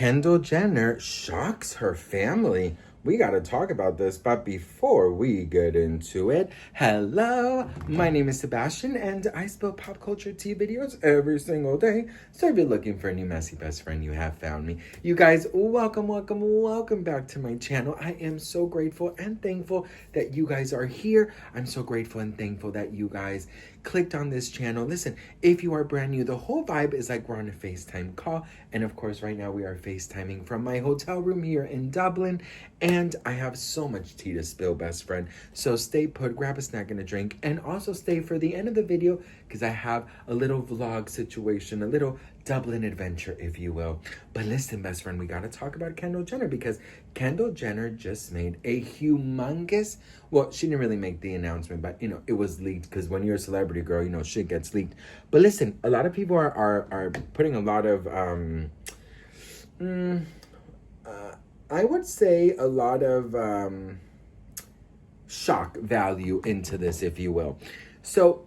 Kendall Jenner shocks her family. We got to talk about this, but before we get into it, hello, my name is Sebastian, and I spill pop culture tea videos every single day. So if you're looking for a new messy best friend, you have found me. You guys, welcome back to my channel. I am so grateful and thankful that you guys are here. I'm so grateful and thankful that you guys clicked on this channel. Listen, if you are brand new, the whole vibe is like we're on a FaceTime call. And of course, right now we are FaceTiming from my hotel room here in Dublin. And I have so much tea to spill, best friend. So stay put, grab a snack and a drink, and also stay for the end of the video because I have a little vlog situation, a little Dublin adventure, if you will. But listen, best friend, we got to talk about Kendall Jenner because Kendall Jenner just made a humongous, well, she didn't really make the announcement, but, you know, it was leaked because when you're a celebrity, girl, you know, shit gets leaked. But listen, a lot of people are putting a lot of, I would say a lot of shock value into this, if you will. So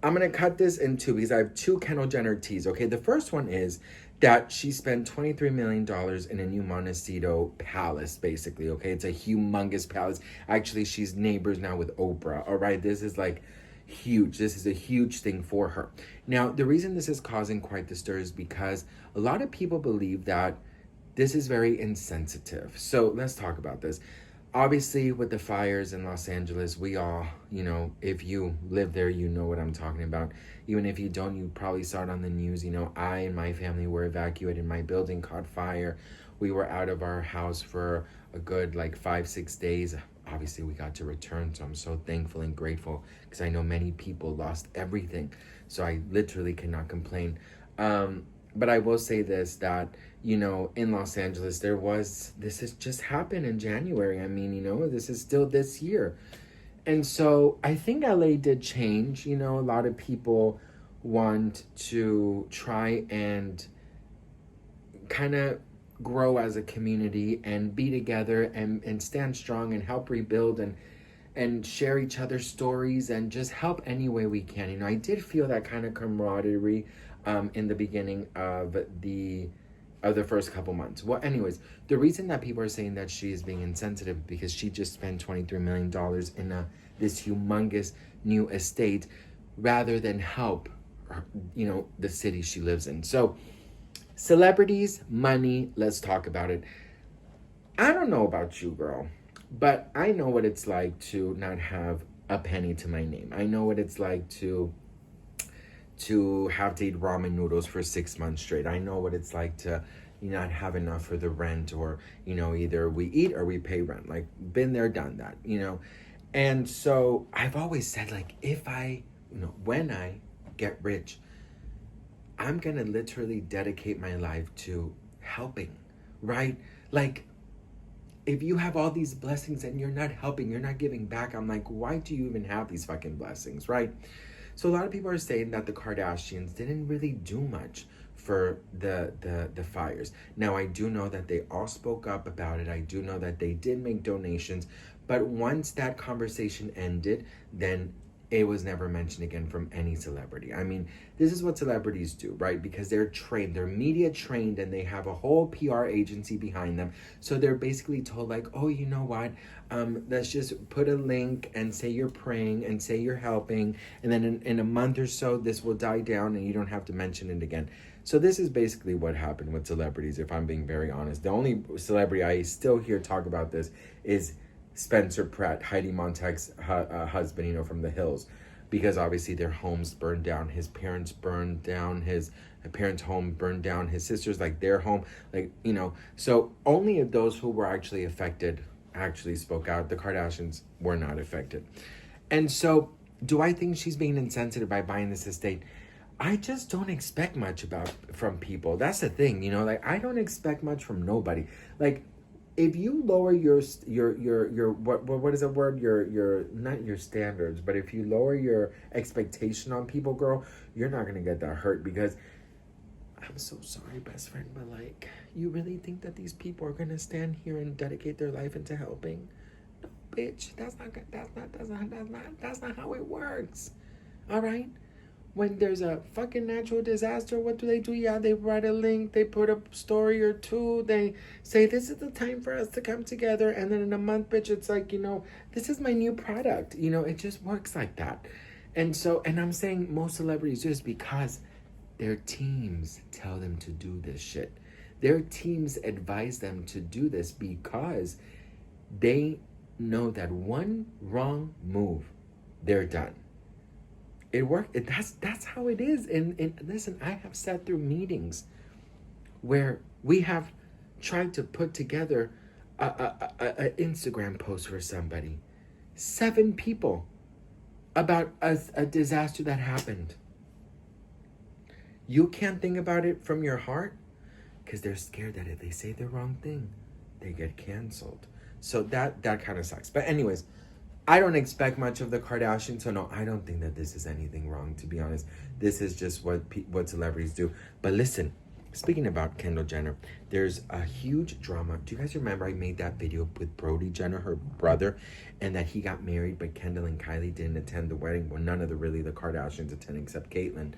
I'm going to cut this in two because I have two Kendall Jenner teas, okay? The first one is that she spent $23 million in a new Montecito palace, basically, okay? It's a humongous palace. Actually, she's neighbors now with Oprah, all right? This is like huge. This is a huge thing for her. Now, the reason this is causing quite the stir is because a lot of people believe that this is very insensitive. So let's talk about this. Obviously, with the fires in Los Angeles, we all, you know, if you live there, you know what I'm talking about. Even if you don't, you probably saw it on the news. You know, I and my family were evacuated. My building caught fire. We were out of our house for a good, like, 5-6 days. Obviously, we got to return, so I'm so thankful and grateful because I know many people lost everything. So I literally cannot complain. But I will say this, that, you know, in Los Angeles, this has just happened in January. I mean, you know, this is still this year. And so I think LA did change. You know, a lot of people want to try and kind of grow as a community and be together and stand strong and help rebuild and share each other's stories and just help any way we can. You know, I did feel that kind of camaraderie in the beginning of the first couple months. Well, anyways, the reason that people are saying that she is being insensitive because she just spent $23 million in this humongous new estate rather than help, you know, the city she lives in. So celebrities, money, let's talk about it. I don't know about you, girl, but I know what it's like to not have a penny to my name. I know what it's like to have to eat ramen noodles for 6 months straight. I know what it's like to not have enough for the rent, or, you know, either we eat or we pay rent. Like, been there, done that, you know. And so I've always said, like, if I, you know, when I get rich, I'm gonna literally dedicate my life to helping, right? Like, if you have all these blessings and you're not helping, you're not giving back, I'm like, why do you even have these fucking blessings, right? So a lot of people are saying that the Kardashians didn't really do much for the fires. Now, I do know that they all spoke up about it. I do know that they did make donations. But once that conversation ended, then it was never mentioned again from any celebrity. I mean, this is what celebrities do, right? Because they're trained, they're media trained, and they have a whole PR agency behind them. So they're basically told, like, oh, you know what? Let's just put a link and say you're praying and say you're helping. And then in a month or so, this will die down and you don't have to mention it again. So this is basically what happened with celebrities, if I'm being very honest. The only celebrity I still hear talk about this is Spencer Pratt, Heidi Montag's husband, you know, from The Hills, because obviously their homes burned down. His parents burned down, his parents' home burned down, his sisters, like, their home, like, you know. So only of those who were actually affected actually spoke out. The Kardashians were not affected. And so do I think she's being insensitive by buying this estate? I just don't expect much from people. That's the thing, you know, like, I don't expect much from nobody. Like, if you lower your what is the word? Your not your standards, but if you lower your expectation on people, girl, you're not gonna get that hurt. Because I'm so sorry, best friend, but, like, you really think that these people are gonna stand here and dedicate their life into helping? No, bitch, that's not how it works. All right? when there's a fucking natural disaster, what do? Yeah, they write a link, they put a story or two, they say this is the time for us to come together, and then in a month, bitch, it's like, this is my new product. It just works like that. And so, and I'm saying most celebrities just because their teams tell them to do this shit. Their teams advise them to do this because they know that one wrong move, they're done. It worked. That's how it is. And listen, I have sat through meetings where we have tried to put together a Instagram post for somebody. 7 people about a disaster that happened. You can't think about it from your heart because they're scared that if they say the wrong thing, they get canceled. So that kind of sucks. But anyways, I don't expect much of the Kardashians, so no, I don't think that this is anything wrong, to be honest. This is just what celebrities do. But listen, speaking about Kendall Jenner, there's a huge drama. Do you guys remember I made that video with Brody Jenner, her brother, and that he got married, but Kendall and Kylie didn't attend the wedding? Well, none of the Kardashians attended except Caitlyn.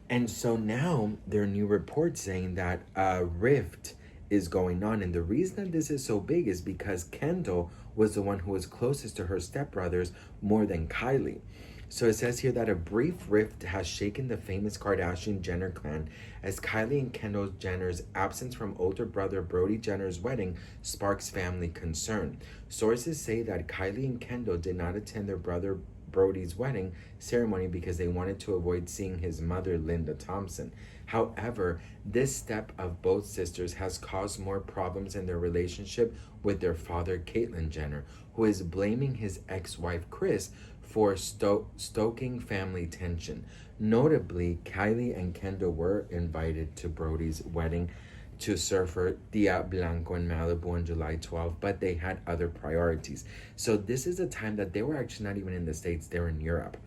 And so now there are new reports saying that a rift is going on. And the reason that this is so big is because Kendall was the one who was closest to her stepbrothers more than Kylie. So it says here that a brief rift has shaken the famous Kardashian Jenner clan as Kylie and Kendall Jenner's absence from older brother Brody Jenner's wedding sparks family concern. Sources say that Kylie and Kendall did not attend their brother Brody's wedding ceremony because they wanted to avoid seeing his mother, Linda Thompson. However, this step of both sisters has caused more problems in their relationship with their father, Caitlyn Jenner, who is blaming his ex-wife, Kris, for stoking family tension. Notably, Kylie and Kendall were invited to Brody's wedding to surfer Dia Blanco in Malibu on July 12th, but they had other priorities. So this is a time that they were actually not even in the States, they were in Europe.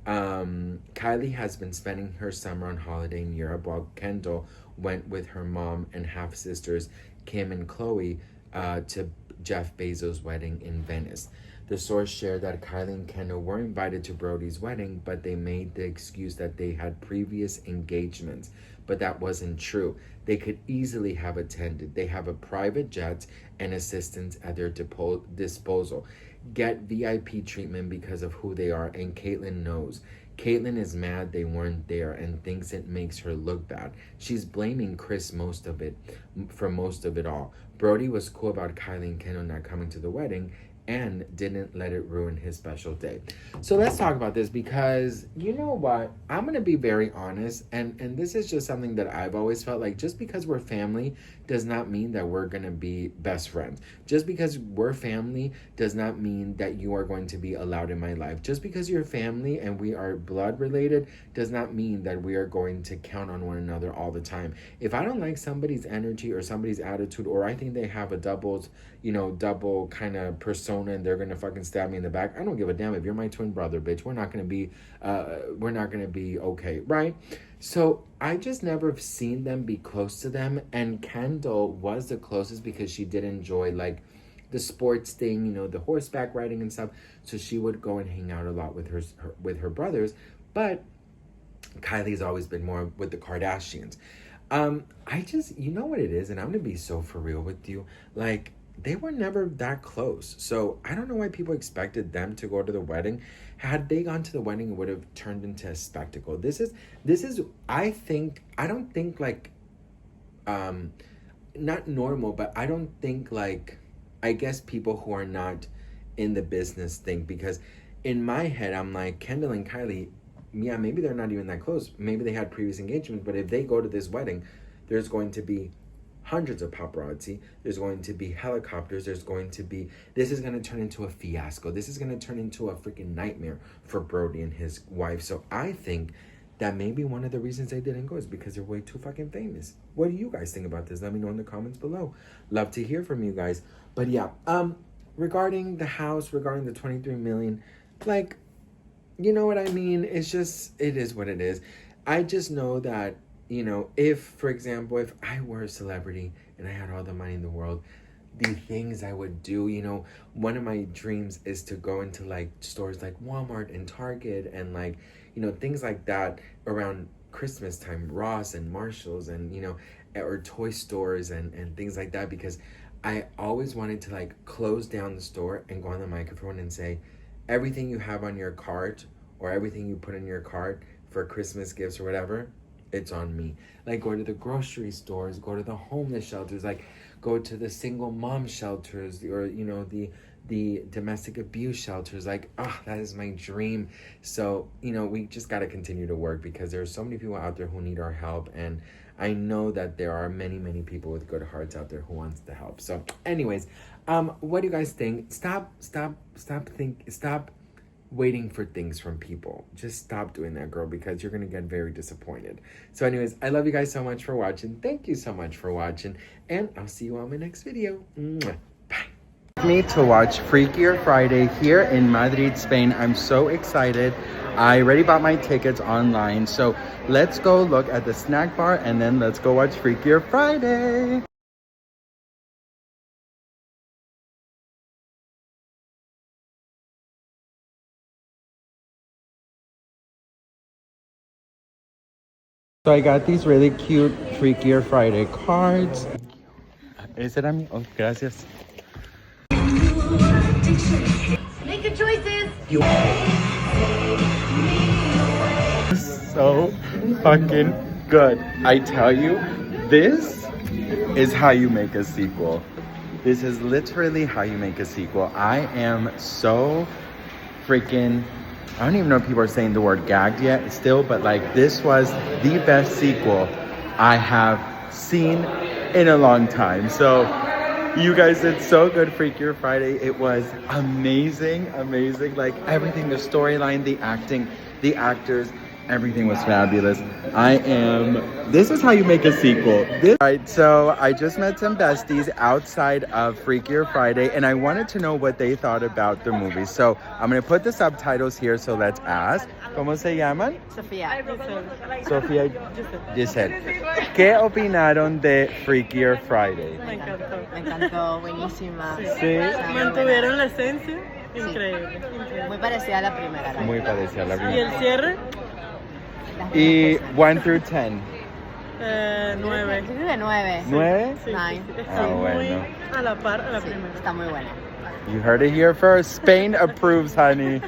Kylie has been spending her summer on holiday in Europe, while Kendall went with her mom and half-sisters Kim and Chloe to Jeff Bezos' wedding in Venice. The source shared that Kylie and Kendall were invited to Brody's wedding, but they made the excuse that they had previous engagements. But that wasn't true. They could easily have attended. They have a private jet and assistants at their disposal. Get VIP treatment because of who they are, and Caitlyn knows. Caitlyn is mad they weren't there and thinks it makes her look bad. She's blaming Kris for most of it all. Brody was cool about Kylie and Kendall not coming to the wedding and didn't let it ruin his special day. So let's talk about this, because you know what? I'm going to be very honest, and this is just something that I've always felt like. Just because we're family does not mean that we're going to be best friends. Just because we're family does not mean that you are going to be allowed in my life. Just because you're family and we are blood related does not mean that we are going to count on one another all the time. If I don't like somebody's energy or somebody's attitude, or I think they have a double kind of persona and they're gonna fucking stab me in the back, I don't give a damn if you're my twin brother, bitch. We're not gonna be okay, right? So I just never seen them be close to them, and Kendall was the closest because she did enjoy like the sports thing, the horseback riding and stuff. So she would go and hang out a lot with her brothers. But Kylie's always been more with the Kardashians. I just, you know what it is, and I'm gonna be so for real with you, like, they were never that close. So I don't know why people expected them to go to the wedding. Had they gone to the wedding, it would have turned into a spectacle. This is I don't think like not normal, but I don't think like, I guess people who are not in the business think, because in my head I'm like, Kendall and Kylie, yeah, maybe they're not even that close. Maybe they had previous engagements, but if they go to this wedding, there's going to be hundreds of paparazzi. There's going to be helicopters. This is going to turn into a fiasco. This is going to turn into a freaking nightmare for Brody and his wife. So I think that maybe one of the reasons they didn't go is because they're way too fucking famous. What do you guys think about this? Let me know in the comments below. Love to hear from you guys. But yeah, regarding the house, regarding the 23 million, like, you know what I mean? It's just, it is what it is. I just know that, if, for example, if I were a celebrity and I had all the money in the world, the things I would do, one of my dreams is to go into like stores like Walmart and Target and like, things like that around Christmas time, Ross and Marshalls and, or toy stores and things like that, because I always wanted to like close down the store and go on the microphone and say, everything you have on your cart or everything you put in your cart for Christmas gifts or whatever, it's on me. Like, go to the grocery stores, go to the homeless shelters, like go to the single mom shelters, or the domestic abuse shelters. Like, that is my dream. So, we just got to continue to work, because there are so many people out there who need our help, and I know that there are many, many people with good hearts out there who wants to help. So anyways, what do you guys think? Stop waiting for things from people. Just stop doing that, girl, because you're gonna get very disappointed. So anyways, I love you guys so much for watching. Thank you so much for watching, and I'll see you on my next video. Mwah. Bye. Me to watch Freakier Friday here in Madrid, Spain. I'm so excited. I already bought my tickets online, so let's go look at the snack bar and then let's go watch Freakier Friday. So I got these really cute Freakier Friday cards. Is it on me? Oh, gracias. Make your choices. So fucking good. I tell you, this is how you make a sequel. This is literally how you make a sequel. I am so freaking, I don't even know if people are saying the word gagged yet still, but like, this was the best sequel I have seen in a long time. So you guys did so good, Freakier Friday. It was amazing. Like everything, the storyline, the acting, the actors, everything was fabulous. This is how you make a sequel. Alright, so I just met some besties outside of Freakier Friday, and I wanted to know what they thought about the movie. So I'm going to put the subtitles here, so let's ask. ¿Cómo se llaman? Sofía. Sofía, Giselle. ¿Qué opinaron de Freakier Friday? Me encantó. Me encantó, buenísima. Sí. Mantuvieron la esencia. Increíble. Increíble. Muy parecida a la primera. Muy parecida a la ¿Y primera. el cierre? Y 1 through 10. 9. Yo creo que 9. 9? Sí, Nine. sí, está muy bueno. a la par a la Sí, primera. está muy buena. You heard it here first. Spain approves, honey.